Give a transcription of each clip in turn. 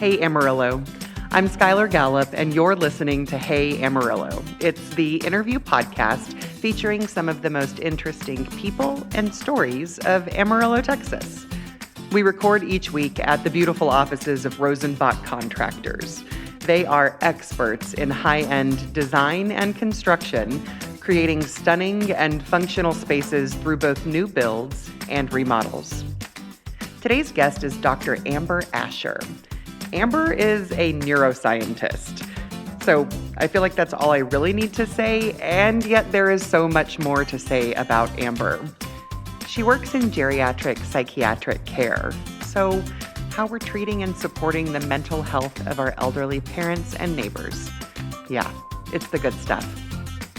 Hey Amarillo. I'm Skylar Gallup, and you're listening to Hey Amarillo. It's the interview podcast featuring some of the most interesting people and stories of Amarillo, Texas. We record each week at the beautiful offices of Rosenbach Contractors. They are experts in high-end design and construction, creating stunning and functional spaces through both new builds and remodels. Today's guest is Dr. Amber Asher. Amber is a neuroscientist. So I feel like that's all I really need to say, and yet there is so much more to say about Amber. She works in geriatric psychiatric care. So how we're treating and supporting the mental health of our elderly parents and neighbors. Yeah, it's the good stuff.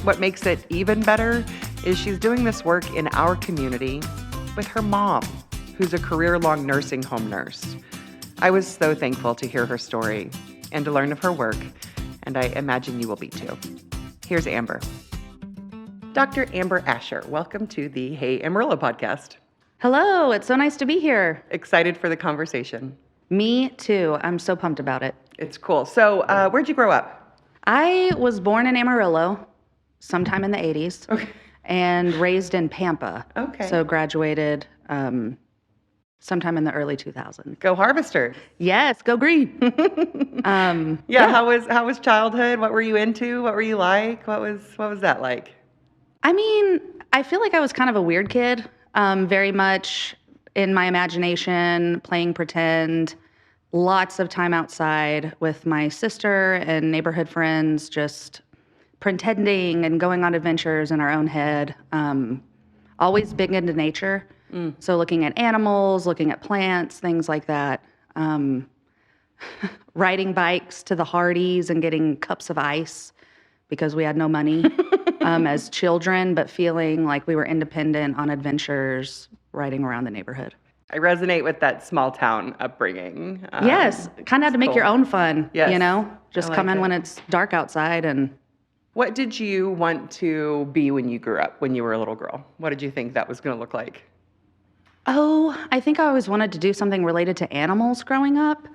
What makes it even better is she's doing this work in our community with her mom, who's a career-long nursing home nurse. I was so thankful to hear her story and to learn of her work, and I imagine you will be too. Here's Amber. Dr. Amber Asher, welcome to the Hey Amarillo podcast. Hello, it's so nice to be here. Excited for the conversation. Me too. I'm so pumped about it. It's cool. So where'd you grow up? I was born in Amarillo sometime in the 80s. Okay. And raised in Pampa. Okay. So graduated sometime in the early 2000s. Go Harvester. Yes, go green. Yeah. How was childhood? What were you into? What were you like? What was that like? I mean, I feel like I was kind of a weird kid, very much in my imagination, playing pretend, lots of time outside with my sister and neighborhood friends, just pretending and going on adventures in our own head. Always big into nature. So looking at animals, looking at plants, things like that. Riding bikes to the Hardee's and getting cups of ice because we had no money as children, but feeling like we were independent on adventures, riding around the neighborhood. I resonate with that small town upbringing. Yes, kind of had to make cool. your own fun, Yes, you know? Just I come like in it. when it's dark outside and... What did you want to be when you grew up, when you were a little girl? What did you think that was going to look like? Oh, I think I always wanted to do something related to animals growing up.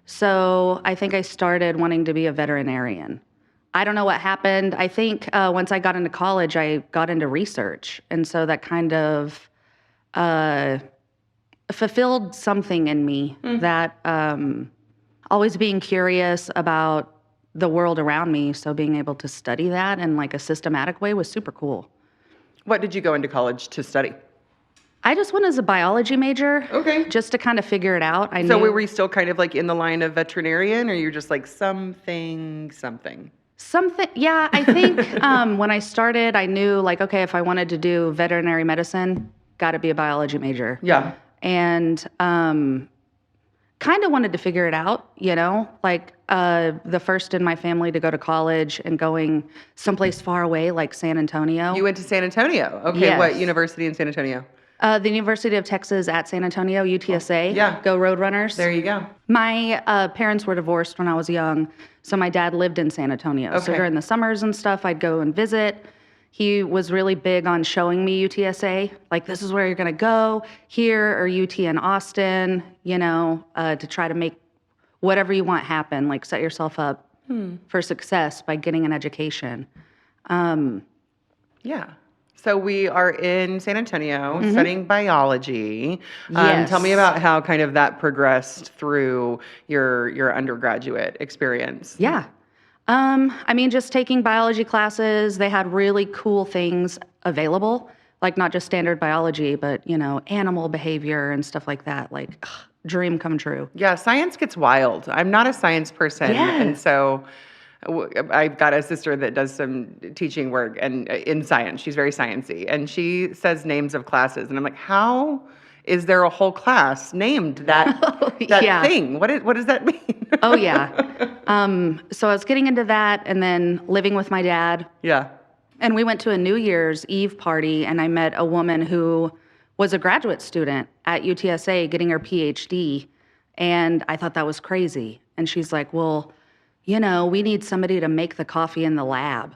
So I think I started wanting to be a veterinarian. I don't know what happened. I think once I got into college, I got into research. And so that kind of fulfilled something in me that always being curious about the world around me. So being able to study that in like a systematic way was super cool. What did you go into college to study? I just went as a biology major. Okay. Just to kind of figure it out. So were you still kind of like in the line of veterinarian, or you're just like something? Something, yeah. I think when I started, I knew like, okay, if I wanted to do veterinary medicine, got to be a biology major. Yeah. And kind of wanted to figure it out, you know, like the first in my family to go to college and going someplace far away like San Antonio. You went to San Antonio. Okay. Yes. What university in San Antonio? The University of Texas at San Antonio, UTSA. Yeah. Go Roadrunners. There you go. My parents were divorced when I was young, so my dad lived in San Antonio. Okay. So during the summers and stuff, I'd go and visit. He was really big on showing me UTSA, like this is where you're going to go, here or UT in Austin, you know, to try to make whatever you want happen, like set yourself up for success by getting an education. Yeah. So we are in San Antonio studying biology. Yes. Tell me about how kind of that progressed through your undergraduate experience. Yeah. I mean, just taking biology classes, they had really cool things available, like not just standard biology, but, you know, animal behavior and stuff like that. Like, dream come true. Yeah, science gets wild. I'm not a science person. Yes. And so I've got a sister that does some teaching work and in science. She's very sciencey. And she says names of classes. And I'm like, how is there a whole class named that Yeah. thing? What does that mean? Oh, yeah. So I was getting into that and then living with my dad. Yeah. And we went to a New Year's Eve party, and I met a woman who was a graduate student at UTSA getting her PhD. And I thought that was crazy. And she's like, well, you know, we need somebody to make the coffee in the lab.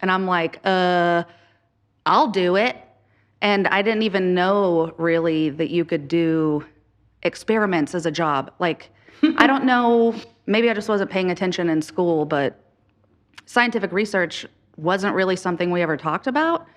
And I'm like, I'll do it. And I didn't even know really that you could do experiments as a job. Like, I don't know, maybe I just wasn't paying attention in school, but scientific research wasn't really something we ever talked about.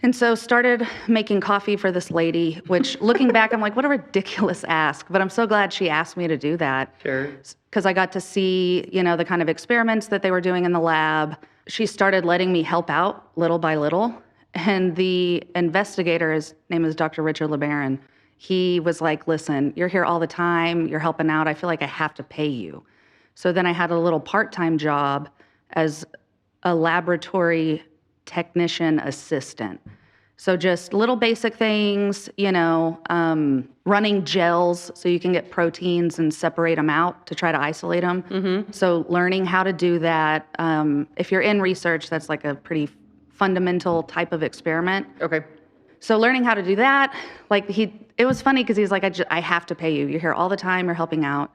And so started making coffee for this lady, which looking back, I'm like, what a ridiculous ask. But I'm so glad she asked me to do that. Sure. Because I got to see, the kind of experiments that they were doing in the lab. She started letting me help out little by little. And the investigator, his name is Dr. Richard LeBaron, he was like, listen, you're here all the time. You're helping out. I feel like I have to pay you. So then I had a little part-time job as a laboratory technician assistant. So just little basic things, running gels so you can get proteins and separate them out to try to isolate them. Mm-hmm. So learning how to do that. If you're in research, that's like a pretty fundamental type of experiment. Okay. So learning how to do that, it was funny because he's like, I have to pay you. You're here all the time. You're helping out.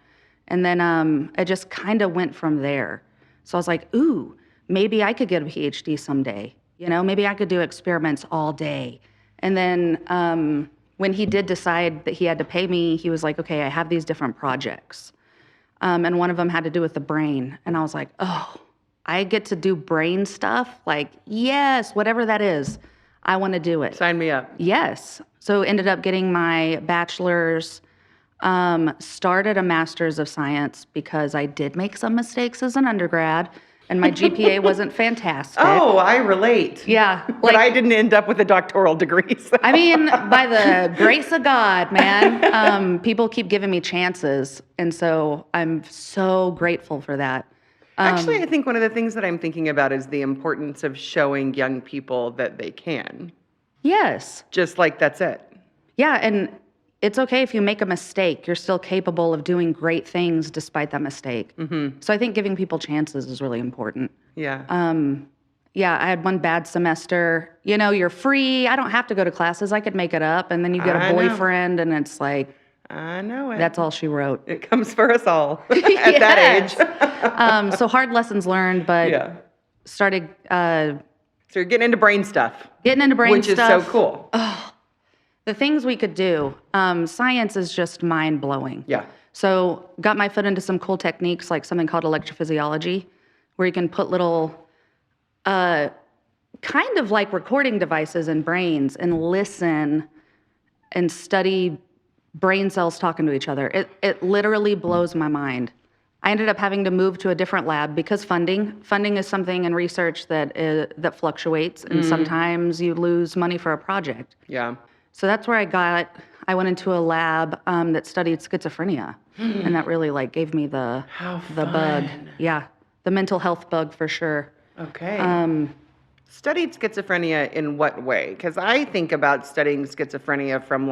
And then it just kind of went from there. So I was like, ooh, maybe I could get a PhD someday. Maybe I could do experiments all day. And then when he did decide that he had to pay me, he was like, okay, I have these different projects. And one of them had to do with the brain. And I was like, oh, I get to do brain stuff? Like, yes, whatever that is, I want to do it. Sign me up. Yes. So ended up getting my bachelor's, started a master's of science because I did make some mistakes as an undergrad. And my GPA wasn't fantastic. Oh, I relate. Yeah. But I didn't end up with a doctoral degree. So. I mean, by the grace of God, man, people keep giving me chances. And so I'm so grateful for that. Actually, I think one of the things that I'm thinking about is the importance of showing young people that they can. Yes. Just like that's it. Yeah, and it's okay if you make a mistake. You're still capable of doing great things despite that mistake. Mm-hmm. So I think giving people chances is really important. Yeah. Yeah, I had one bad semester. You're free. I don't have to go to classes. I could make it up. And then you get a boyfriend, and it's like, I know it. That's all she wrote. It comes for us all at that age. So hard lessons learned, but started. So you're getting into brain stuff. Which is so cool. Oh, the things we could do. Science is just mind blowing. Yeah. So got my foot into some cool techniques like something called electrophysiology, where you can put little, kind of like recording devices in brains and listen and study brain cells talking to each other. It literally blows my mind. I ended up having to move to a different lab because funding is something in research that fluctuates, and sometimes you lose money for a project. Yeah. So that's where I went into a lab that studied schizophrenia, and that really gave me the bug. Yeah, the mental health bug for sure. Okay. Studied schizophrenia in what way? Because I think about studying schizophrenia from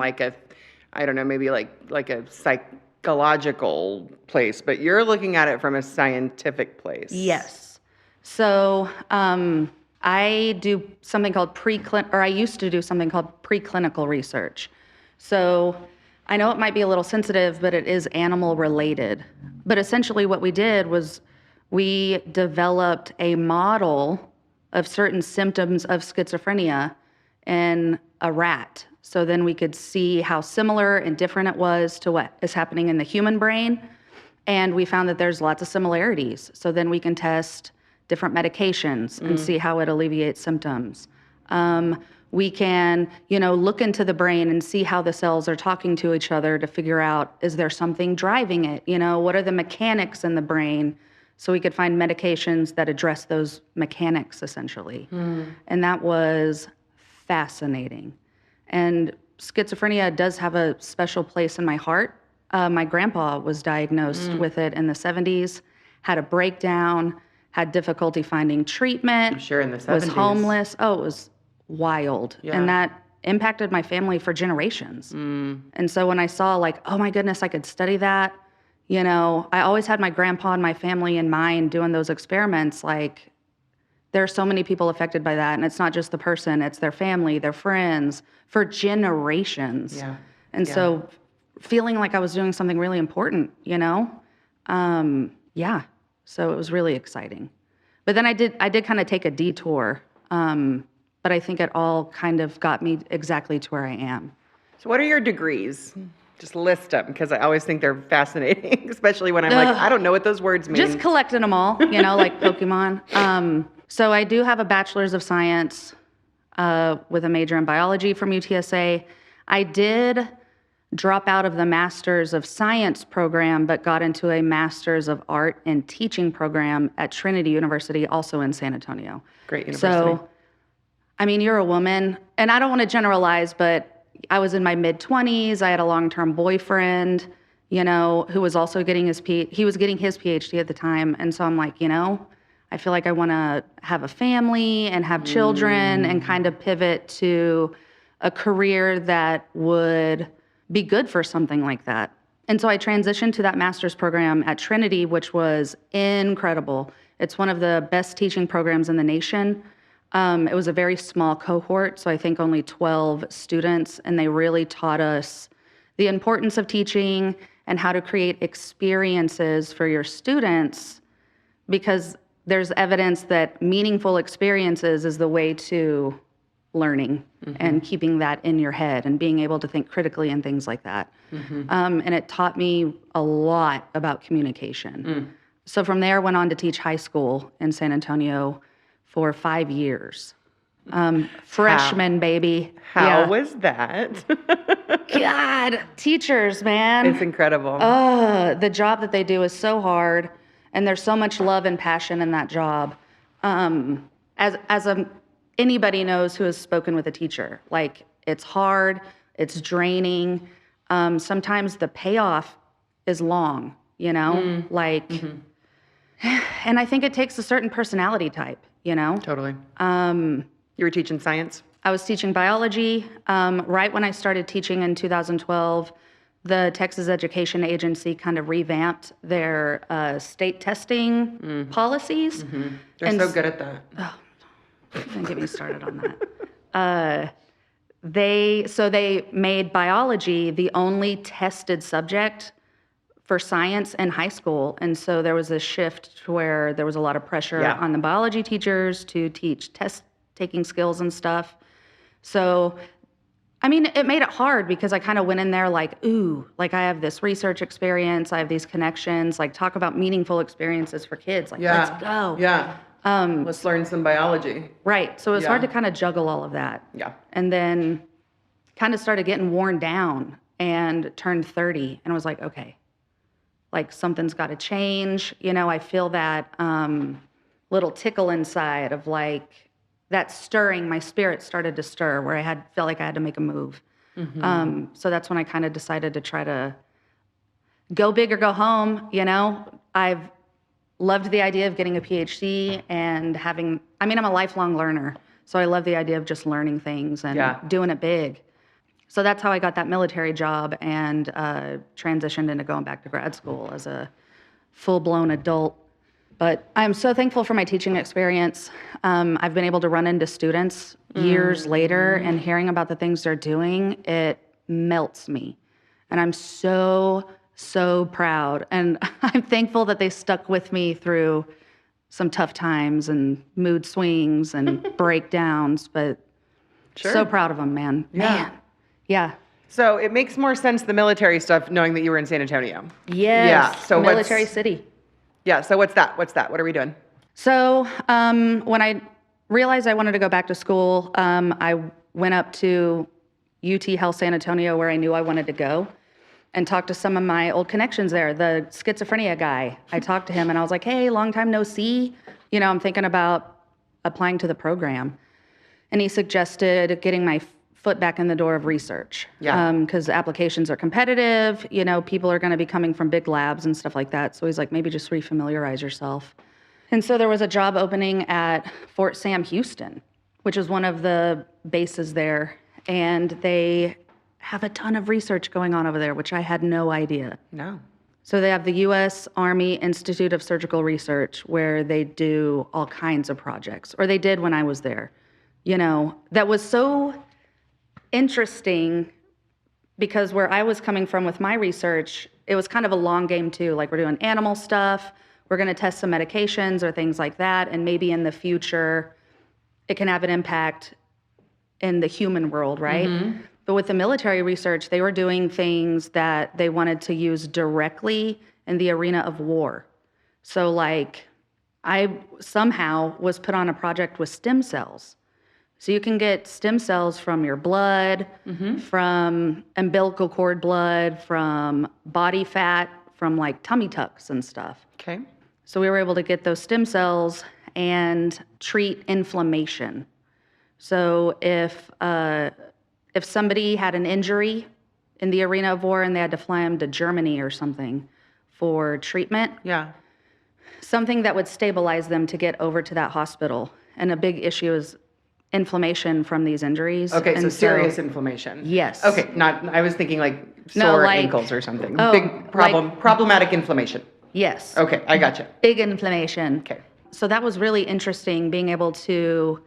maybe like a psychological place, but you're looking at it from a scientific place. Yes. So I do something called I used to do something called preclinical research. So I know it might be a little sensitive, but it is animal related. But essentially what we did was we developed a model of certain symptoms of schizophrenia in a rat. So then we could see how similar and different it was to what is happening in the human brain. And we found that there's lots of similarities. So then we can test different medications and see how it alleviates symptoms. We can, look into the brain and see how the cells are talking to each other to figure out, is there something driving it? What are the mechanics in the brain? So we could find medications that address those mechanics, essentially. And that was fascinating. And schizophrenia does have a special place in my heart. My grandpa was diagnosed with it in the 70s, had a breakdown, had difficulty finding treatment. I'm sure in the 70s. Was homeless. Oh, it was wild. Yeah. And that impacted my family for generations. And so when I saw oh my goodness, I could study that, I always had my grandpa and my family in mind doing those experiments. There are so many people affected by that, and it's not just the person, it's their family, their friends, for generations. Yeah. And so feeling like I was doing something really important, so it was really exciting. But then I did kind of take a detour, but I think it all kind of got me exactly to where I am. So what are your degrees? Just list them, because I always think they're fascinating, especially when I'm like, I don't know what those words mean. Just collecting them all, like Pokemon. So I do have a bachelor's of science with a major in biology from UTSA. I did drop out of the master's of science program, but got into a master's of art and teaching program at Trinity University, also in San Antonio. Great university. So, you're a woman, and I don't want to generalize, but I was in my mid-20s. I had a long-term boyfriend, who was also getting his PhD at the time. And so I'm like, I feel like I want to have a family and have children and kind of pivot to a career that would be good for something like that. And so I transitioned to that master's program at Trinity, which was incredible. It's one of the best teaching programs in the nation. It was a very small cohort, so I think only 12 students, and they really taught us the importance of teaching and how to create experiences for your students, because there's evidence that meaningful experiences is the way to learning and keeping that in your head and being able to think critically and things like that. And it taught me a lot about communication. So from there, went on to teach high school in San Antonio for 5 years. Freshman, baby. How was that? God, teachers, man. It's incredible. The job that they do is so hard, and there's so much love and passion in that job. Anybody knows who has spoken with a teacher. Like, it's hard, it's draining. Sometimes the payoff is long, and I think it takes a certain personality type, Totally. You were teaching science? I was teaching biology. Right when I started teaching in 2012, the Texas Education Agency kind of revamped their state testing policies. They're so good at that. Oh, don't get me started on that. They made biology the only tested subject for science in high school. And so there was a shift to where there was a lot of pressure on the biology teachers to teach test-taking skills and stuff. So, it made it hard because I kind of went in there like, I have this research experience, I have these connections, talk about meaningful experiences for kids. Let's go. Yeah. Let's learn some biology. Right. So it was hard to kind of juggle all of that. Yeah. And then kind of started getting worn down and turned 30. And I was like, okay, something's got to change. I feel that little tickle inside of that stirring. My spirit started to stir where I felt like I had to make a move. So that's when I kind of decided to try to go big or go home. I've loved the idea of getting a PhD and I'm a lifelong learner. So I love the idea of just learning things and doing it big. So that's how I got that military job and transitioned into going back to grad school as a full-blown adult. But I'm so thankful for my teaching experience. I've been able to run into students years later, and hearing about the things they're doing, it melts me. And I'm so, so proud. And I'm thankful that they stuck with me through some tough times and mood swings and breakdowns, but so proud of them, man. Man. Yeah. So it makes more sense, the military stuff, knowing that you were in San Antonio. Yes. Yeah. So military city. Yeah. So what's that? What are we doing? So when I realized I wanted to go back to school, I went up to UT Health San Antonio, where I knew I wanted to go, and talked to some of my old connections there. The schizophrenia guy, I talked to him and I was like, hey, long time no see. I'm thinking about applying to the program. And he suggested getting my foot back in the door of research. Because applications are competitive, people are going to be coming from big labs and stuff like that. So he's like, maybe just refamiliarize yourself. And so there was a job opening at Fort Sam Houston, which is one of the bases there. And they have a ton of research going on over there, which I had no idea. No. So they have the U.S. Army Institute of Surgical Research, where they do all kinds of projects, or they did when I was there. That was so interesting because where I was coming from with my research, it was kind of a long game too. We're doing animal stuff, we're going to test some medications or things like that, and maybe in the future it can have an impact in the human world, right? But with the military research, they were doing things that they wanted to use directly in the arena of war. So like I somehow was put on a project with stem cells. So you can get stem cells from your blood, from umbilical cord blood, from body fat, from like tummy tucks and stuff. Okay. So we were able to get those stem cells and treat inflammation. So if somebody had an injury in the arena of war and they had to fly them to Germany or something for treatment, Yeah. something that would stabilize them to get over to that hospital. And a big issue is inflammation from these injuries. Okay, and so serious inflammation. Yes. Okay, I was thinking like sore ankles or something. Big problem, problematic inflammation. Yes. Okay, I gotcha. Big inflammation. Okay. So that was really interesting, being able to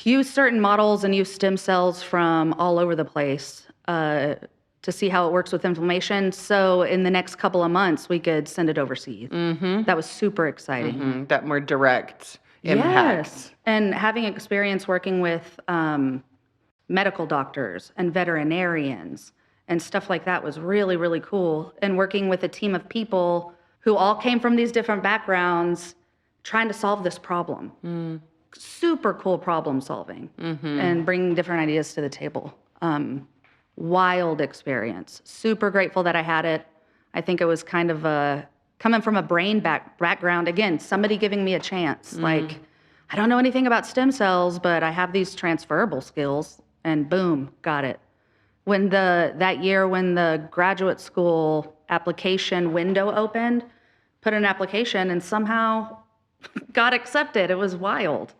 use certain models and use stem cells from all over the place to see how it works with inflammation. So in the next couple of months, we could send it overseas. That was super exciting. That more direct impact. Yes. And having experience working with medical doctors and veterinarians and stuff like that was really, really cool. And working with a team of people who all came from these different backgrounds trying to solve this problem. Super cool problem solving and bringing different ideas to the table. Wild experience. Super grateful that I had it. I think it was kind of coming from a brain background. Again, somebody giving me a chance. Like, I don't know anything about stem cells, but I have these transferable skills, and boom, got it. When that year when the graduate school application window opened, put an application and somehow got accepted. It was wild.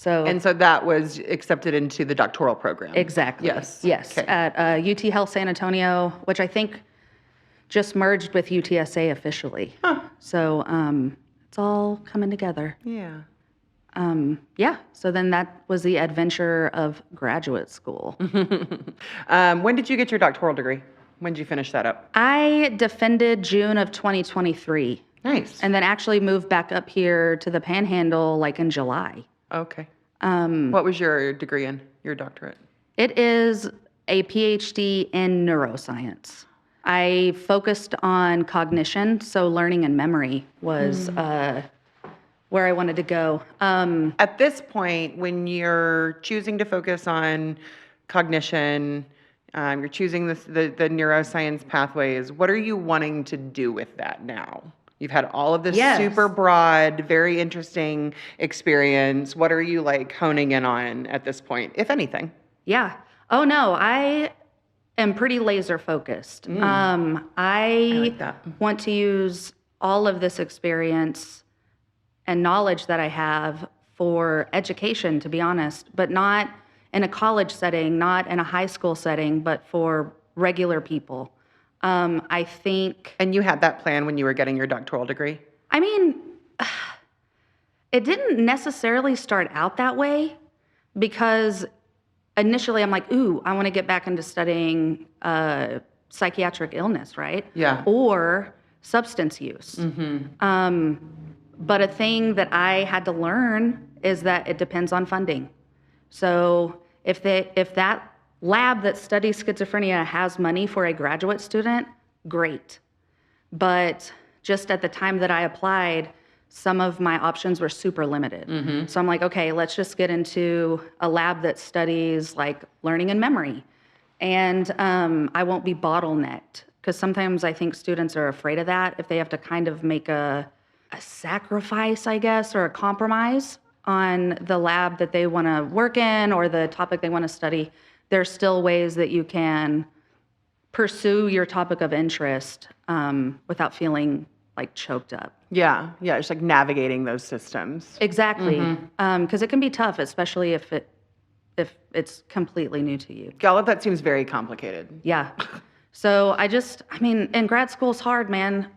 And so that was accepted into the doctoral program. Exactly. Yes. Yes. Okay. At UT Health San Antonio, which I think just merged with UTSA officially. So it's all coming together. Yeah. Yeah. So then that was the adventure of graduate school. When did you get your doctoral degree? When did you finish that up? I defended June of 2023. Nice. And then actually moved back up here to the Panhandle like in July. Okay. What was your degree in, your doctorate? It is a PhD in neuroscience. I focused on cognition, so learning and memory was where I wanted to go. At this point, when you're choosing to focus on cognition, you're choosing the neuroscience pathways, what are you wanting to do with that now? You've had all of this super broad, very interesting experience. What are you like honing in on at this point, if anything? Yeah. Oh no, I am pretty laser focused. I like that. want to use all of this experience and knowledge that I have for education, to be honest, but not in a college setting, not in a high school setting, but for regular people. I think... And you had that plan when you were getting your doctoral degree? I mean, it didn't necessarily start out that way, because initially I'm like, ooh, I want to get back into studying psychiatric illness, right? Yeah. Or substance use. But a thing that I had to learn is that it depends on funding. So if that lab that studies schizophrenia has money for a graduate student, great. But just at the time that I applied, some of my options were super limited. So I'm like, okay, let's just get into a lab that studies like learning and memory. And I won't be bottlenecked, because sometimes I think students are afraid of that, if they have to kind of make a sacrifice, I guess, or a compromise on the lab that they want to work in or the topic they want to study. There's still ways that you can pursue your topic of interest without feeling like choked up. Yeah, it's like navigating those systems. Exactly, because it can be tough, especially if it's completely new to you. All of that seems very complicated. Yeah. So I mean, and grad school's hard, man.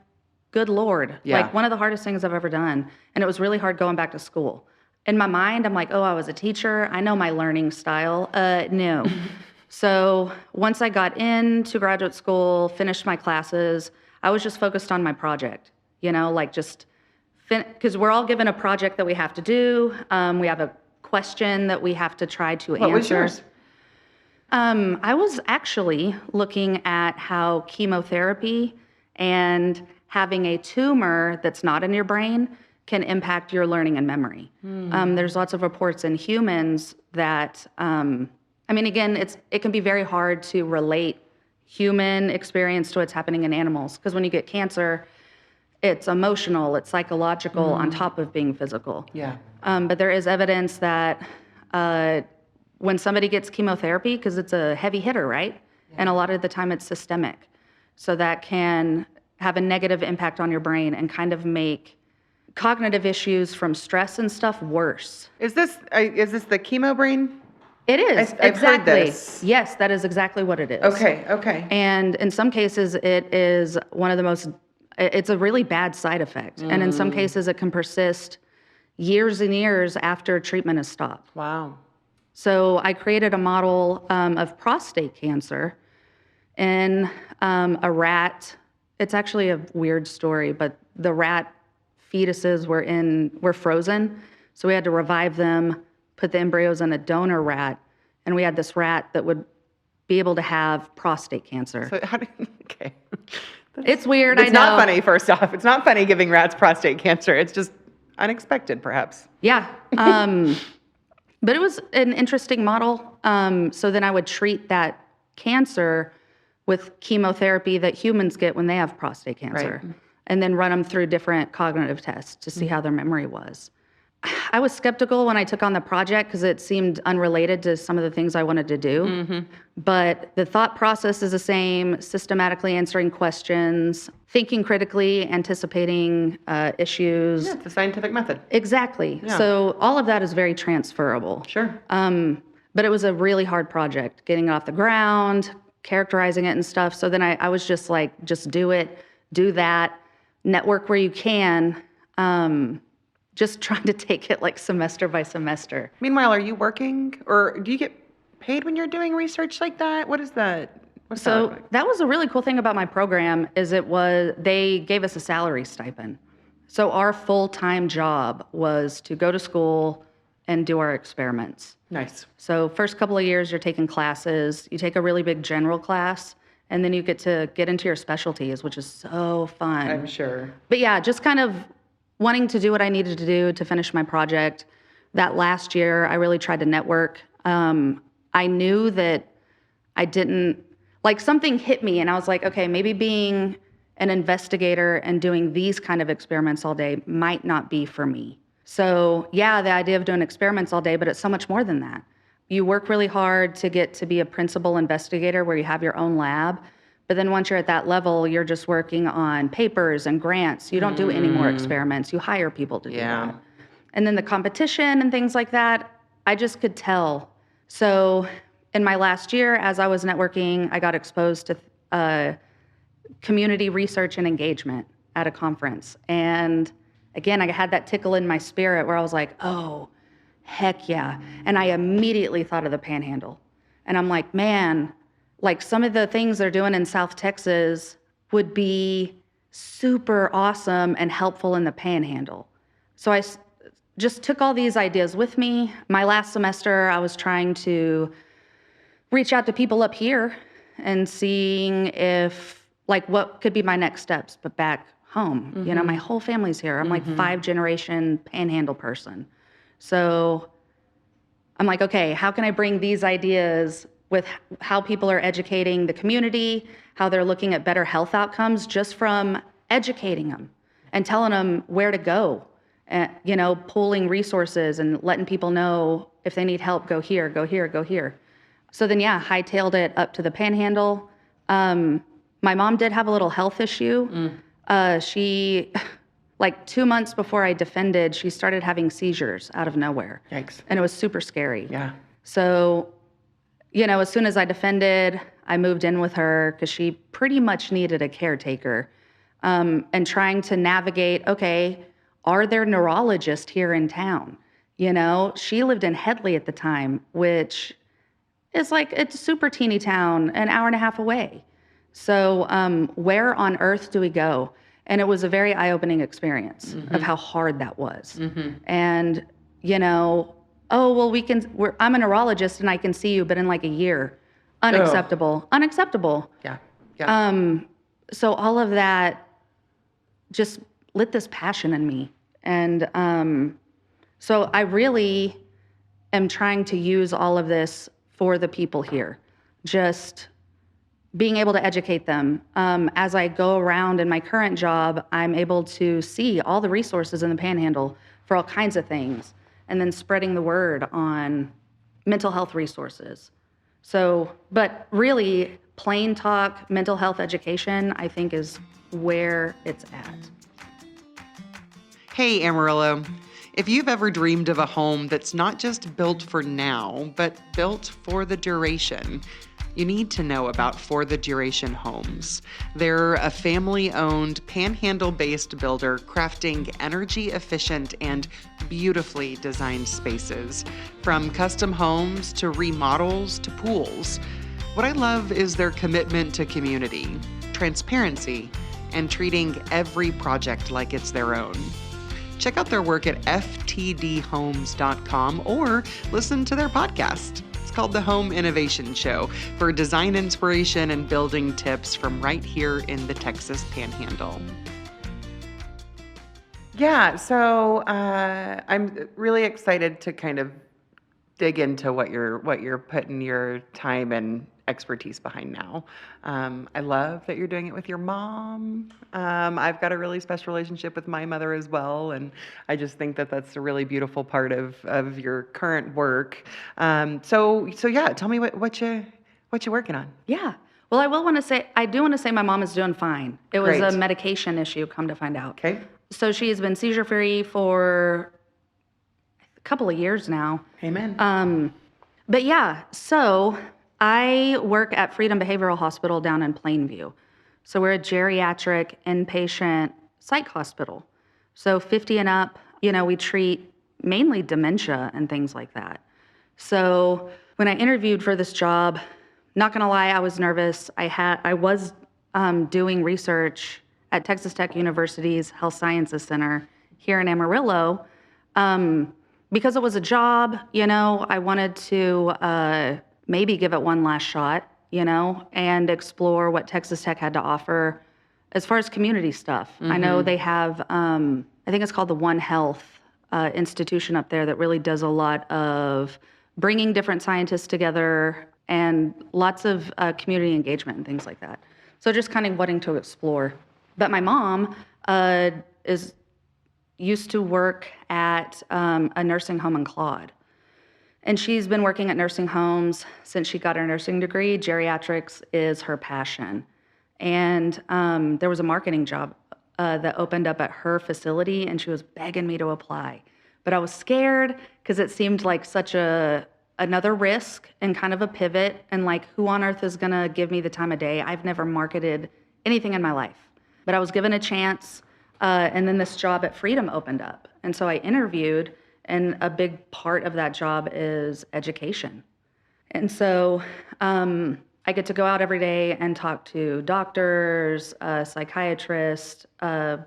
Good Lord. Yeah. Like one of the hardest things I've ever done. And it was really hard going back to school. In my mind, I'm like, oh, I was a teacher. I know my learning style. No. So once I got into graduate school, finished my classes, I was just focused on my project, like just, because we're all given a project that we have to do. We have a question that we have to try to answer. What was yours? I was actually looking at how chemotherapy and having a tumor that's not in your brain can impact your learning and memory. There's lots of reports in humans that, again, it can be very hard to relate human experience to what's happening in animals, because when you get cancer, it's emotional, it's psychological on top of being physical. Yeah. But there is evidence that when somebody gets chemotherapy, because it's a heavy hitter, right? Yeah. And a lot of the time it's systemic. So that can have a negative impact on your brain and kind of make cognitive issues from stress and stuff worse. Is this the chemo brain? It is. I've exactly. heard this. Yes, that is exactly what it is. Okay. And in some cases, it is one of the most, it's a really bad side effect. And in some cases, it can persist years and years after treatment is stopped. Wow. So I created a model of prostate cancer in a rat. It's actually a weird story, but the rat fetuses were frozen. So we had to revive them, put the embryos in a donor rat, and we had this rat that would be able to have prostate cancer. So okay. It's weird, I know. It's not funny, first off. It's not funny giving rats prostate cancer. It's just unexpected, perhaps. Yeah. But it was an interesting model. So then I would treat that cancer with chemotherapy that humans get when they have prostate cancer, right, and then run them through different cognitive tests to see how their memory was. I was skeptical when I took on the project because it seemed unrelated to some of the things I wanted to do. But the thought process is the same: systematically answering questions, thinking critically, anticipating issues. Yeah, it's a scientific method. Exactly. Yeah. So all of that is very transferable. Sure. But it was a really hard project, getting it off the ground, characterizing it and stuff. So then I was just like, just do it, do that, network where you can. Just trying to take it like semester by semester. Meanwhile, are you working, or do you get paid when you're doing research like that? What is that? What's that look like? That was a really cool thing about my program is they gave us a salary stipend. So our full-time job was to go to school and do our experiments. Nice. So first couple of years, you're taking classes. You take a really big general class, and then you get to get into your specialties, which is so fun. I'm sure. But yeah, just kind of wanting to do what I needed to do to finish my project. That last year, I really tried to network. I knew that I didn't, like, something hit me, and I was like, okay, maybe being an investigator and doing these kind of experiments all day might not be for me. So yeah, the idea of doing experiments all day, but it's so much more than that. You work really hard to get to be a principal investigator where you have your own lab. But then once you're at that level, you're just working on papers and grants. You don't do any more experiments. You hire people to do that. And then the competition and things like that, I just could tell. So in my last year, as I was networking, I got exposed to community research and engagement at a conference. And again, I had that tickle in my spirit where I was like, oh, heck yeah. And I immediately thought of the Panhandle. And I'm like, man, like some of the things they're doing in South Texas would be super awesome and helpful in the Panhandle. So I just took all these ideas with me. My last semester, I was trying to reach out to people up here and seeing if, like, what could be my next steps, but back home. You know, my whole family's here. I'm like 5-generation Panhandle person. So I'm like, okay, how can I bring these ideas with how people are educating the community, how they're looking at better health outcomes just from educating them and telling them where to go, and, you know, pooling resources and letting people know if they need help, go here, go here, go here. So then, yeah, hightailed it up to the Panhandle. My mom did have a little health issue. She, like 2 months before I defended, she started having seizures out of nowhere. Yikes. And it was super scary. Yeah. So, you know, as soon as I defended, I moved in with her because she pretty much needed a caretaker. And trying to navigate, okay, are there neurologists here in town? You know, she lived in Headley at the time, which is like, it's a super teeny town, an hour and a half away. So where on earth do we go? And it was a very eye-opening experience of how hard that was. And, you know, oh, well, I'm a neurologist and I can see you, but in like a year, Unacceptable. Unacceptable. Yeah. Yeah. So all of that just lit this passion in me. And so I really am trying to use all of this for the people here. Just being able to educate them. As I go around in my current job, I'm able to see all the resources in the Panhandle for all kinds of things, and then spreading the word on mental health resources. So, but really, plain talk mental health education, I think, is where it's at. Hey, Amarillo. If you've ever dreamed of a home that's not just built for now, but built for the duration, you need to know about For the Duration Homes. They're a family-owned, panhandle-based builder crafting energy-efficient and beautifully designed spaces, from custom homes to remodels to pools. What I love is their commitment to community, transparency, and treating every project like it's their own. Check out their work at ftdhomes.com or listen to their podcast. It's called The Home Innovation Show for design inspiration and building tips from right here in the Texas Panhandle. Yeah, so I'm really excited to kind of dig into what you're putting your time and expertise behind now. I love that you're doing it with your mom. I've got a really special relationship with my mother as well, and I just think that that's a really beautiful part of your current work. So yeah, tell me what you working on. Yeah. Well, I do want to say my mom is doing fine. It was Great. a medication issue, come to find out. Okay. So she has been seizure-free for a couple of years now. Amen. But yeah, so I work at Freedom Behavioral Hospital down in Plainview. So we're a geriatric inpatient psych hospital. So 50 and up, we treat mainly dementia and things like that. So when I interviewed for this job, not gonna lie, I was nervous. I was doing research at Texas Tech University's Health Sciences Center here in Amarillo. Because it was a job, I wanted to maybe give it one last shot, and explore what Texas Tech had to offer as far as community stuff. I know they have, I think it's called the One Health institution up there that really does a lot of bringing different scientists together and lots of community engagement and things like that. So just kind of wanting to explore. But my mom used to work at a nursing home in Claude. And she's been working at nursing homes since she got her nursing degree. Geriatrics is her passion. And there was a marketing job that opened up at her facility, and she was begging me to apply. But I was scared because it seemed like such another risk and kind of a pivot, and like, who on earth is gonna give me the time of day? I've never marketed anything in my life. But I was given a chance, and then this job at Freedom opened up. And so I interviewed, and a big part of that job is education. And so I get to go out every day and talk to doctors, psychiatrists,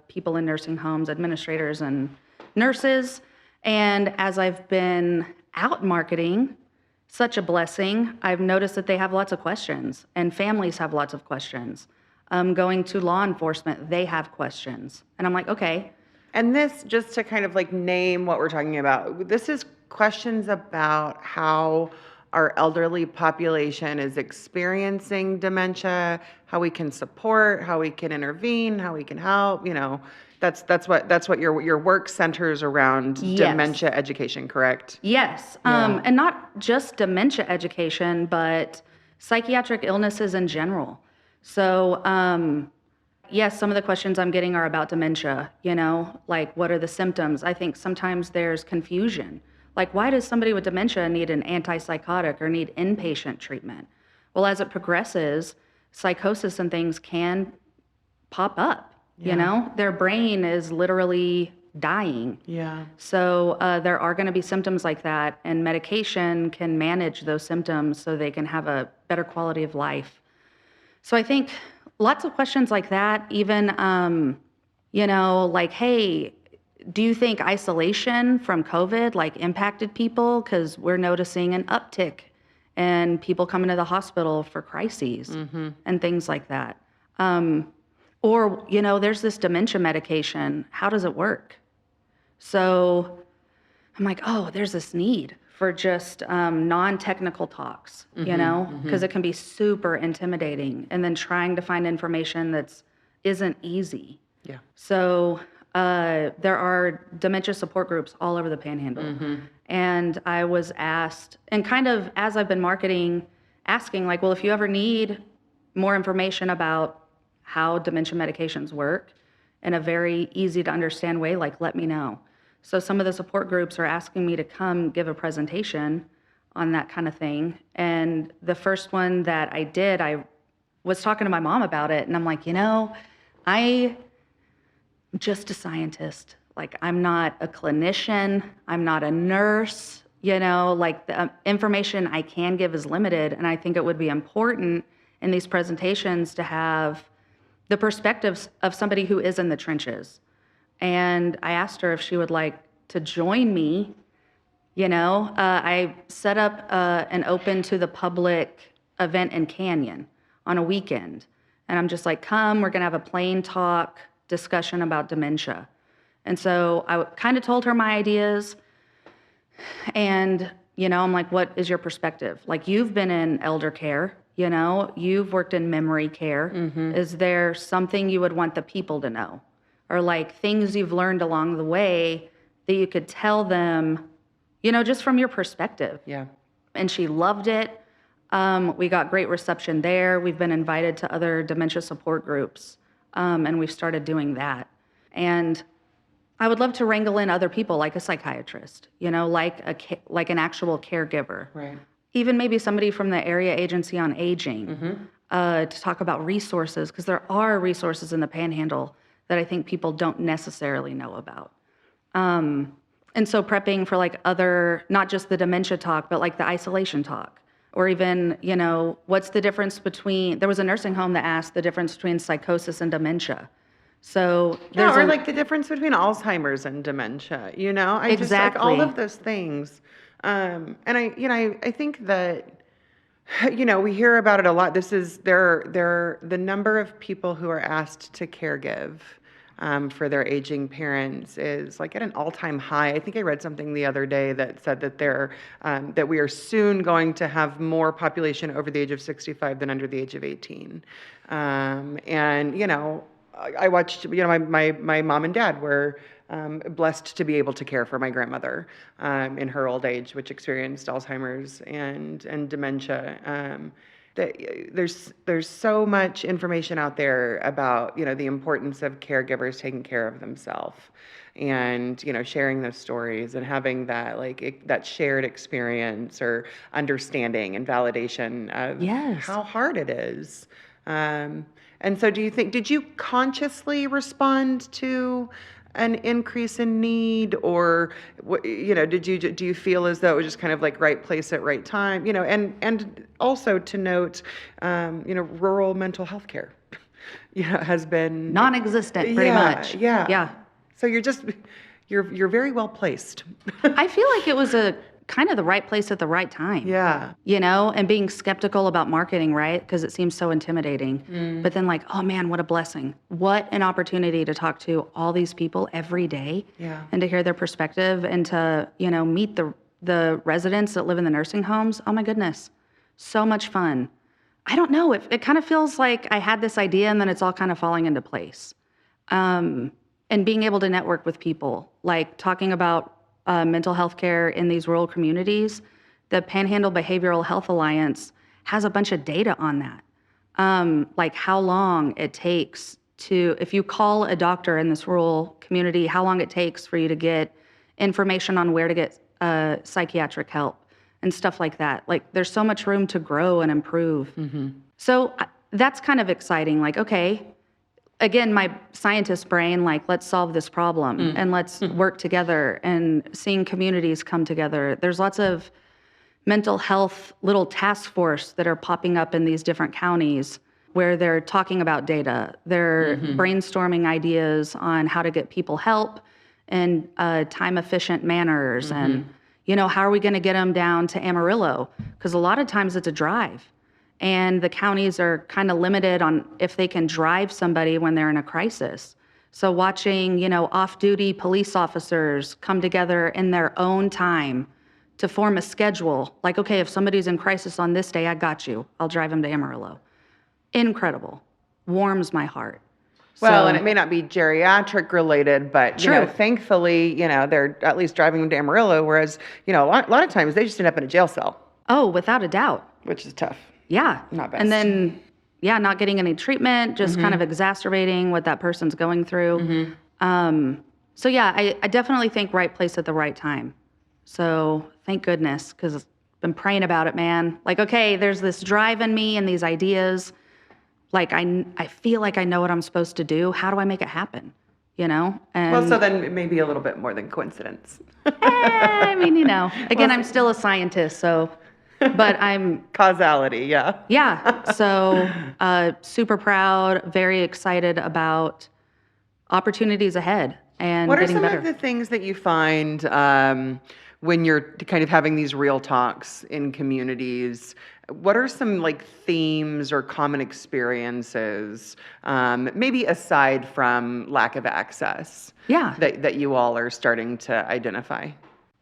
people in nursing homes, administrators, and nurses. And as I've been out marketing, such a blessing, I've noticed that they have lots of questions, and families have lots of questions. Going to law enforcement, they have questions. And I'm like, okay. And this, just to kind of like name what we're talking about, this is questions about how our elderly population is experiencing dementia, how we can support, how we can intervene, how we can help. That's what your work centers around. Yes. Dementia education, correct? Yes, and not just dementia education, but psychiatric illnesses in general. So, yes, some of the questions I'm getting are about dementia, like what are the symptoms? I think sometimes there's confusion. Like, why does somebody with dementia need an antipsychotic or need inpatient treatment? Well, as it progresses, psychosis and things can pop up, Their brain is literally dying. Yeah. So there are going to be symptoms like that, and medication can manage those symptoms so they can have a better quality of life. So I think lots of questions like that, even, like, hey, do you think isolation from COVID impacted people? Because we're noticing an uptick and people come into the hospital for crises and things like that. Or, there's this dementia medication. How does it work? So I'm like, oh, there's this need for just non-technical talks, because it can be super intimidating. And then trying to find information isn't easy. Yeah. So there are dementia support groups all over the Panhandle. And I was asked, and kind of as I've been marketing, asking like, well, if you ever need more information about how dementia medications work in a very easy to understand way, like let me know. So some of the support groups are asking me to come give a presentation on that kind of thing. And the first one that I did, I was talking to my mom about it, and I'm like, I'm just a scientist. Like, I'm not a clinician. I'm not a nurse. Like the information I can give is limited. And I think it would be important in these presentations to have the perspectives of somebody who is in the trenches. And I asked her if she would like to join me. I set up an open to the public event in Canyon on a weekend. And I'm just like, come, we're going to have a plain talk discussion about dementia. And so I kind of told her my ideas. And, I'm like, what is your perspective? Like, you've been in elder care, you've worked in memory care. Is there something you would want the people to know? Or like things you've learned along the way that you could tell them, just from your perspective. Yeah. And she loved it. We got great reception there. We've been invited to other dementia support groups, and we've started doing that. And I would love to wrangle in other people, like a psychiatrist, like an actual caregiver. Right. Even maybe somebody from the Area Agency on Aging, to talk about resources, because there are resources in the Panhandle that I think people don't necessarily know about. And so prepping for like other, not just the dementia talk, but like the isolation talk, or even, what's the difference between, there was a nursing home that asked the difference between psychosis and dementia. So there's or like the difference between Alzheimer's and dementia, I Exactly. just like all of those things. And I think that, we hear about it a lot. The number of people who are asked to caregive for their aging parents is like at an all-time high. I think I read something the other day that said that that we are soon going to have more population over the age of 65 than under the age of 18. And I watched, my mom and dad were blessed to be able to care for my grandmother in her old age, which experienced Alzheimer's and dementia. There's so much information out there about the importance of caregivers taking care of themselves, and sharing those stories and having that that shared experience or understanding and validation of how hard it is. And so did you consciously respond to an increase in need, or do you feel as though it was just kind of like right place at right time, and also to note, rural mental health care, has been non-existent pretty much. Yeah. So you're very well placed. I feel like it was a kind of the right place at the right time. Yeah. And being skeptical about marketing, right? Because it seems so intimidating. But then like, oh man, what a blessing. What an opportunity to talk to all these people every day. Yeah. And to hear their perspective and to, meet the residents that live in the nursing homes. Oh my goodness. So much fun. I don't know. It kind of feels like I had this idea and then it's all kind of falling into place. And being able to network with people, like talking about mental health care in these rural communities, the Panhandle Behavioral Health Alliance has a bunch of data on that. Like how long it takes if you call a doctor in this rural community, how long it takes for you to get information on where to get psychiatric help and stuff like that. Like there's so much room to grow and improve. So that's kind of exciting. Like, okay, again, my scientist brain, like, let's solve this problem and let's work together, and seeing communities come together. There's lots of mental health little task force that are popping up in these different counties where they're talking about data. They're brainstorming ideas on how to get people help in time-efficient manners and, How are we going to get them down to Amarillo? Because a lot of times it's a drive. And the counties are kind of limited on if they can drive somebody when they're in a crisis. So watching, off-duty police officers come together in their own time to form a schedule. Like, okay, if somebody's in crisis on this day, I got you. I'll drive them to Amarillo. Incredible. Warms my heart. Well, and it may not be geriatric related, but True. thankfully, they're at least driving them to Amarillo, whereas, a lot of times they just end up in a jail cell. Oh, without a doubt. Which is tough. Yeah. Not best. And then, not getting any treatment, just kind of exacerbating what that person's going through. So yeah, I definitely think right place at the right time. So thank goodness, because I've been praying about it, man. Like, okay, there's this drive in me and these ideas. Like, I feel like I know what I'm supposed to do. How do I make it happen? And Well, so then it may be a little bit more than coincidence. Again, I'm still a scientist, so, but I'm... Causality, yeah. Yeah, so super proud, very excited about opportunities ahead and What are getting some better. of the things that you find when you're kind of having these real talks in communities? What are some themes or common experiences, maybe aside from lack of access, Yeah. that you all are starting to identify?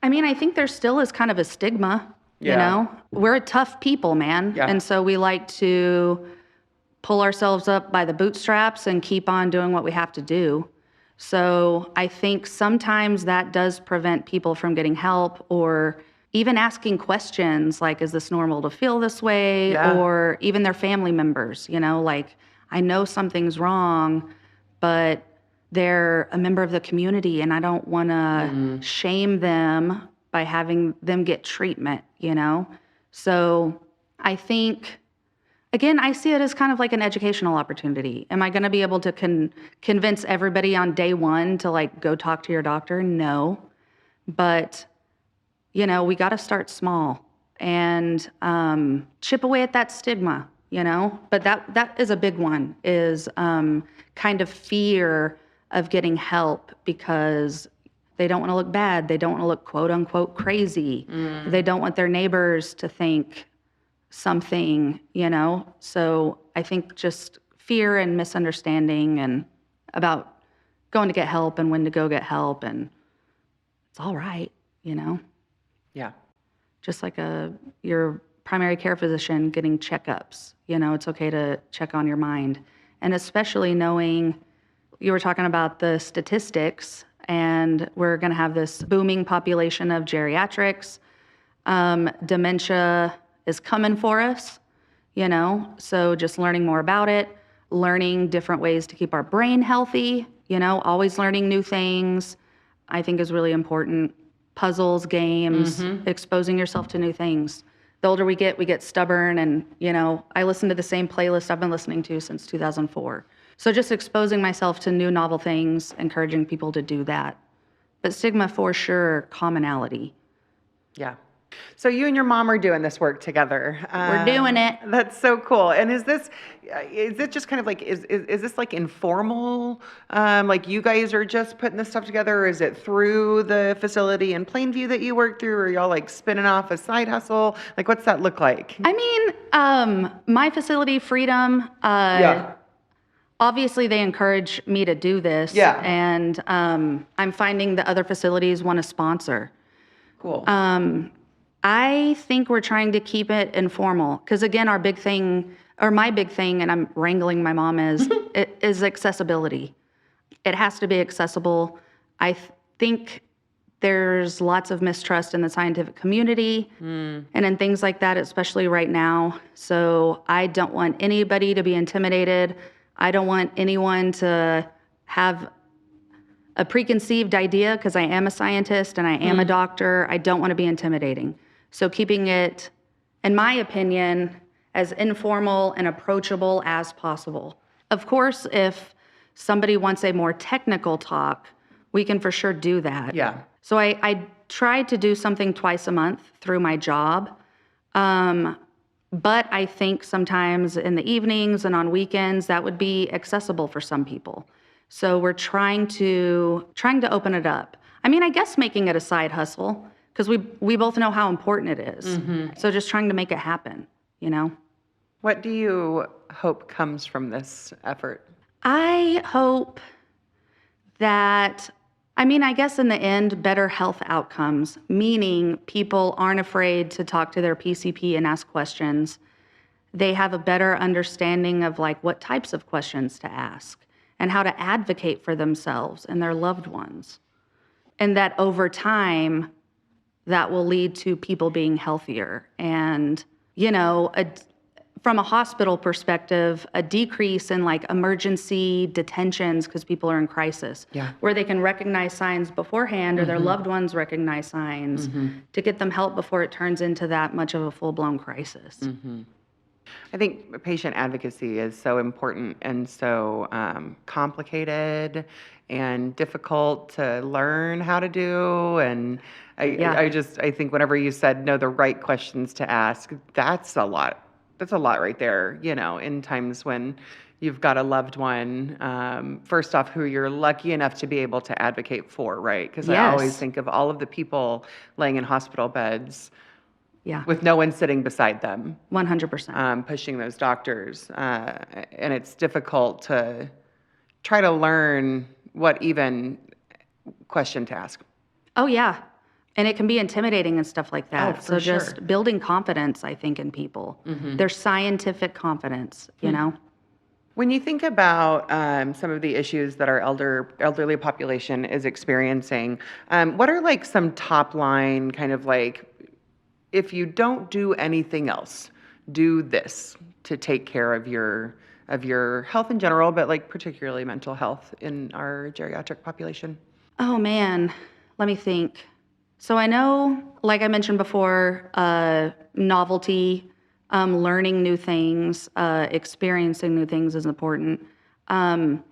I think there still is kind of a stigma, Yeah. We're a tough people, man. Yeah. And so we like to pull ourselves up by the bootstraps and keep on doing what we have to do. So I think sometimes that does prevent people from getting help or even asking questions like, is this normal to feel this way? Yeah. Or even their family members, I know something's wrong, but they're a member of the community and I don't want to shame them by having them get treatment, So I think, again, I see it as kind of like an educational opportunity. Am I going to be able to convince everybody on day one to go talk to your doctor? No. But, we got to start small and chip away at that stigma, But that is a big one, is kind of fear of getting help because they don't want to look bad. They don't want to look quote unquote crazy. They don't want their neighbors to think something, So I think just fear and misunderstanding and about going to get help and when to go get help, and it's all right, Yeah. Just like your primary care physician getting checkups, it's okay to check on your mind. And especially knowing, you were talking about the statistics, and we're going to have this booming population of geriatrics. Dementia is coming for us, so just learning more about it, learning different ways to keep our brain healthy, always learning new things, I think is really important. Puzzles, games, exposing yourself to new things. The older we get stubborn, and, I listen to the same playlist I've been listening to since 2004. So just exposing myself to new novel things, encouraging people to do that. But stigma for sure, commonality. Yeah. So you and your mom are doing this work together. We're doing it. That's so cool. And is it just kind of is this informal? Like you guys are just putting this stuff together, or is it through the facility in Plainview that you work through, or are y'all spinning off a side hustle? What's that look like? My facility, Freedom, Yeah. obviously they encourage me to do this. Yeah. And I'm finding that other facilities want to sponsor. Cool. I think we're trying to keep it informal because, again, my big thing, and I'm wrangling my mom, is accessibility. It has to be accessible. I think there's lots of mistrust in the scientific community and in things like that, especially right now. So I don't want anybody to be intimidated. I don't want anyone to have a preconceived idea because I am a scientist and I am a doctor. I don't want to be intimidating. So keeping it, in my opinion, as informal and approachable as possible. Of course, if somebody wants a more technical talk, we can for sure do that. Yeah. So I try to do something twice a month through my job. But I think sometimes in the evenings and on weekends, that would be accessible for some people. So we're trying to open it up. I guess making it a side hustle, because we both know how important it is. So just trying to make it happen, What do you hope comes from this effort? I hope that, I guess in the end, better health outcomes, meaning people aren't afraid to talk to their PCP and ask questions. They have a better understanding of like what types of questions to ask and how to advocate for themselves and their loved ones. And that over time, that will lead to people being healthier. And, from a hospital perspective, a decrease in like emergency detentions because people are in crisis, where they can recognize signs beforehand or their loved ones recognize signs to get them help before it turns into that much of a full-blown crisis. I think patient advocacy is so important and so complicated and difficult to learn how to do. And I think whenever you said know the right questions to ask, that's a lot. That's a lot right there, in times when you've got a loved one, first off, who you're lucky enough to be able to advocate for, right? Because I always think of all of the people laying in hospital beds with no one sitting beside them. 100%. Pushing those doctors. And it's difficult to try to learn what even question to ask. Oh, yeah. And it can be intimidating and stuff like that. Oh, for sure. Just building confidence, I think, in people. Their scientific confidence, When you think about some of the issues that our elderly population is experiencing, what are like some top line kind of like, if you don't do anything else, do this to take care of your health in general, but like particularly mental health in our geriatric population? Oh, man. Let me think. So I know, like I mentioned before, novelty, learning new things, experiencing new things is important. And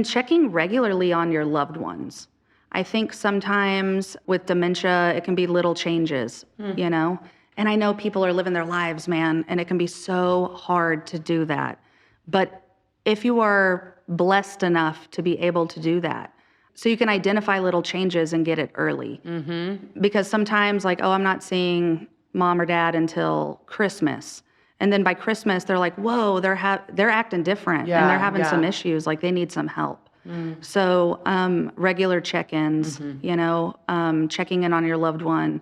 checking regularly on your loved ones. I think sometimes with dementia, it can be little changes, And I know people are living their lives, man, and it can be so hard to do that. But if you are blessed enough to be able to do that, so you can identify little changes and get it early. Because sometimes like, I'm not seeing mom or dad until Christmas. And then by Christmas, they're like, whoa, they're acting different and they're having some issues, like they need some help. So regular check-ins, checking in on your loved one.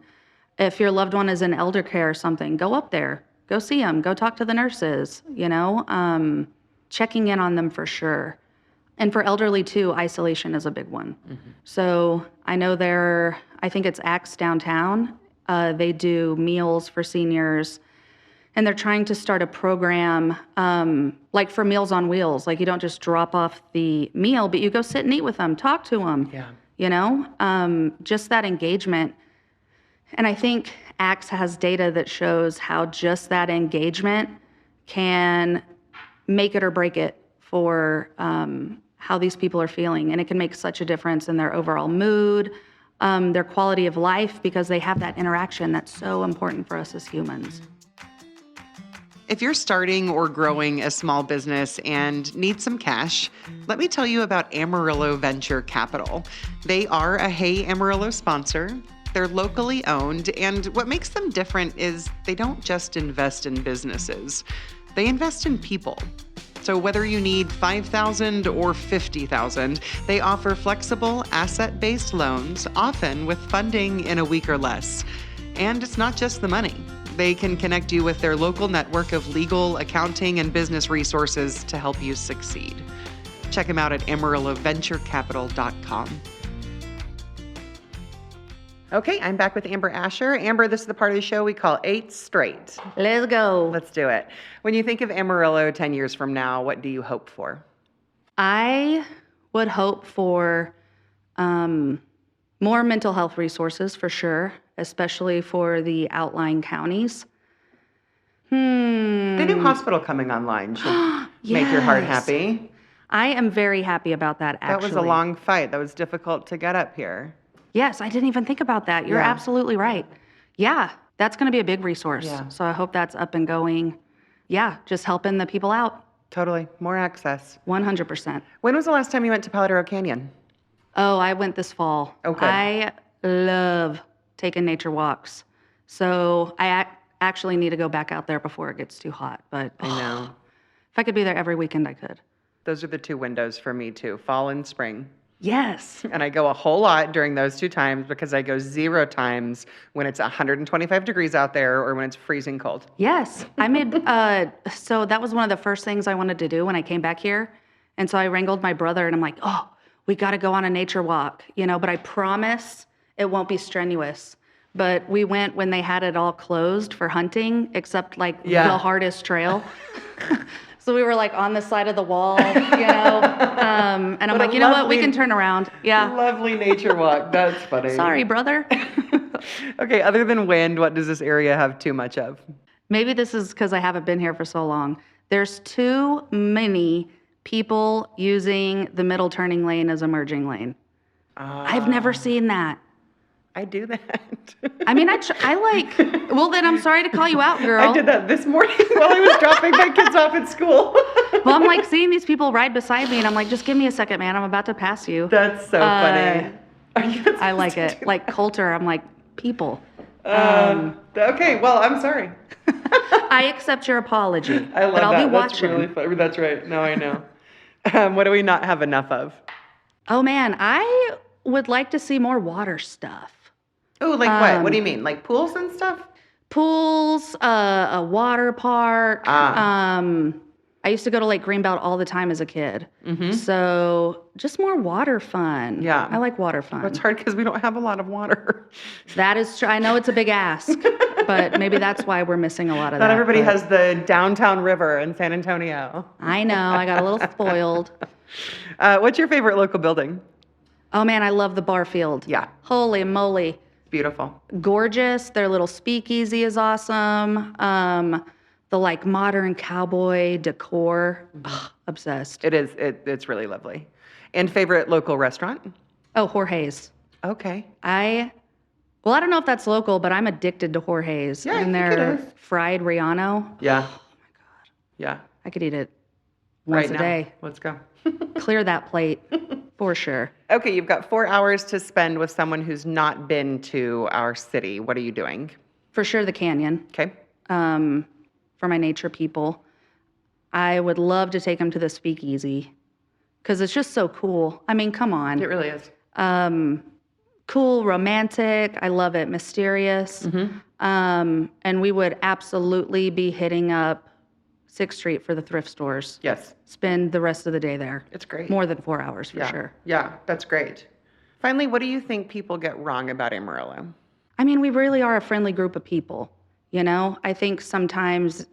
If your loved one is in elder care or something, go up there, go see them, go talk to the nurses, checking in on them for sure. And for elderly too, isolation is a big one. So I know I think it's Axe downtown. They do meals for seniors. And they're trying to start a program like for Meals on Wheels. Like you don't just drop off the meal, but you go sit and eat with them, talk to them. Just that engagement. And I think Axe has data that shows how just that engagement can make it or break it for how these people are feeling. And it can make such a difference in their overall mood, their quality of life, because they have that interaction that's so important for us as humans. If you're starting or growing a small business and need some cash, let me tell you about Amarillo Venture Capital. They are a Hey Amarillo sponsor. They're locally owned, and what makes them different is they don't just invest in businesses. They invest in people. So whether you need $5,000 or $50,000, they offer flexible asset-based loans, often with funding in a week or less. And it's not just the money. They can connect you with their local network of legal, accounting, and business resources to help you succeed. Check them out at amarilloventurecapital.com. Okay, I'm back with Amber Asher. Amber, this is the part of the show we call 8 Straight. Let's go. Let's do it. When you think of Amarillo 10 years from now, what do you hope for? I would hope for more mental health resources for sure, especially for the outlying counties. The new hospital coming online should make your heart happy. I am very happy about that, actually. That was a long fight. That was difficult to get up here. Yes, I didn't even think about that. You're absolutely right. Yeah, that's going to be a big resource. Yeah. So I hope that's up and going. Yeah, just helping the people out. Totally. More access. 100%. When was the last time you went to Paladero Canyon? Oh, I went this fall. Okay. I love taking nature walks. So I actually need to go back out there before it gets too hot. But I know. if I could be there every weekend, I could. Those are the two windows for me too, fall and spring. Yes. And I go a whole lot during those 2 times because I go 0 times when it's 125 degrees out there or when it's freezing cold. Yes. I made, so that was one of the first things I wanted to do when I came back here. And so I wrangled my brother and I'm like, oh, we got to go on a nature walk, but I promise it won't be strenuous. But we went when they had it all closed for hunting, except like the hardest trail. So we were like on the side of the wall, and I'm like, you know what? We can turn around. Yeah. Lovely nature walk. That's funny. Sorry, brother. Okay. Other than wind, what does this area have too much of? Maybe this is because I haven't been here for so long. There's too many people using the middle turning lane as a merging lane. I've never seen that. I do that. I mean, well, then I'm sorry to call you out, girl. I did that this morning while I was dropping my kids off at school. Well, I'm like seeing these people ride beside me and I'm like, just give me a second, man. I'm about to pass you. That's so funny. I like it. Like Coulter, I'm like, people. Okay, well, I'm sorry. I accept your apology. I love but I'll that. be watching. That's really funny. That's right. No, I know. What do we not have enough of? Oh, man. I would like to see more water stuff. Oh, like what? What do you mean? Like pools and stuff? Pools, a water park. I used to go to Lake Greenbelt all the time as a kid. Mm-hmm. So just more water fun. Yeah. I like water fun. It's hard because we don't have a lot of water. That is true. I know it's a big ask, but maybe that's why we're missing a lot of that. Not everybody has the downtown river in San Antonio. I know. I got a little spoiled. What's your favorite local building? Oh, man, I love the Barfield. Yeah. Holy moly. Beautiful. Gorgeous. Their little speakeasy is awesome. The like modern cowboy decor. Ugh, obsessed. It is. It's really lovely. And favorite local restaurant? Oh, Jorge's. Okay. I don't know if that's local, but I'm addicted to Jorge's. Yeah, and their fried Riano. Yeah. Oh my God. Yeah. I could eat it once a day. Let's go. Clear that plate for sure. Okay, you've got 4 hours to spend with someone who's not been to our city. What are you doing? For sure, the canyon. Okay. For my nature people, I would love to take them to the speakeasy because it's just so cool. I mean, come on. It really is. Cool, romantic. I love it. Mysterious. Mm-hmm. And we would absolutely be hitting up 6th Street for the thrift stores. Yes. Spend the rest of the day there. It's great. More than 4 hours for sure. Yeah, that's great. Finally, what do you think people get wrong about Amarillo? I mean, we really are a friendly group of people. I think sometimes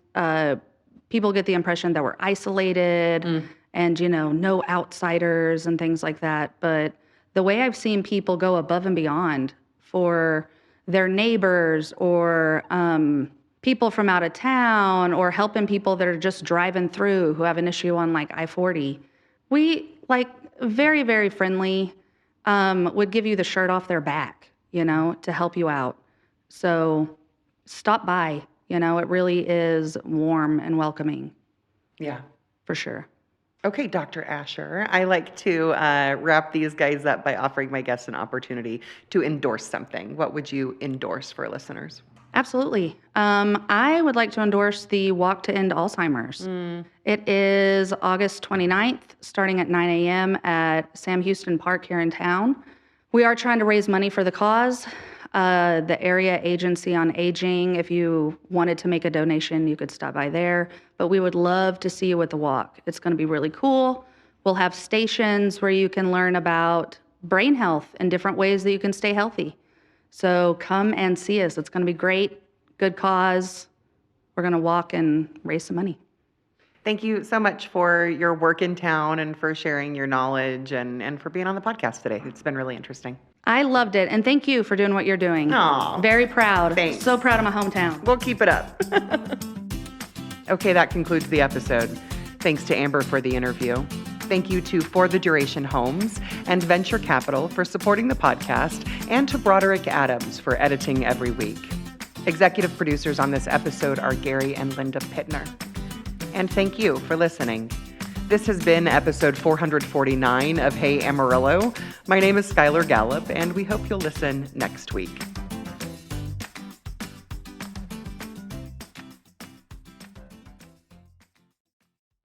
people get the impression that we're isolated and, no outsiders and things like that. But the way I've seen people go above and beyond for their neighbors or people from out of town or helping people that are just driving through who have an issue on like I-40, we very, very friendly, would give you the shirt off their back, to help you out. So stop by, it really is warm and welcoming. Yeah. For sure. Okay, Dr. Asher, I like to wrap these guys up by offering my guests an opportunity to endorse something. What would you endorse for listeners? Absolutely. I would like to endorse the Walk to End Alzheimer's. It is August 29th, starting at 9 a.m. at Sam Houston Park here in town. We are trying to raise money for the cause. The Area Agency on Aging, if you wanted to make a donation, you could stop by there. But we would love to see you at the walk. It's going to be really cool. We'll have stations where you can learn about brain health and different ways that you can stay healthy. So come and see us. It's going to be great. Good cause. We're going to walk and raise some money. Thank you so much for your work in town and for sharing your knowledge and for being on the podcast today. It's been really interesting. I loved it. And thank you for doing what you're doing. Aw. Very proud. Thanks. So proud of my hometown. We'll keep it up. Okay, that concludes the episode. Thanks to Amber for the interview. Thank you to For the Duration Homes and Venture Capital for supporting the podcast, and to Broderick Adams for editing every week. Executive producers on this episode are Gary and Linda Pittner. And thank you for listening. This has been episode 449 of Hey Amarillo. My name is Skylar Gallup, and we hope you'll listen next week.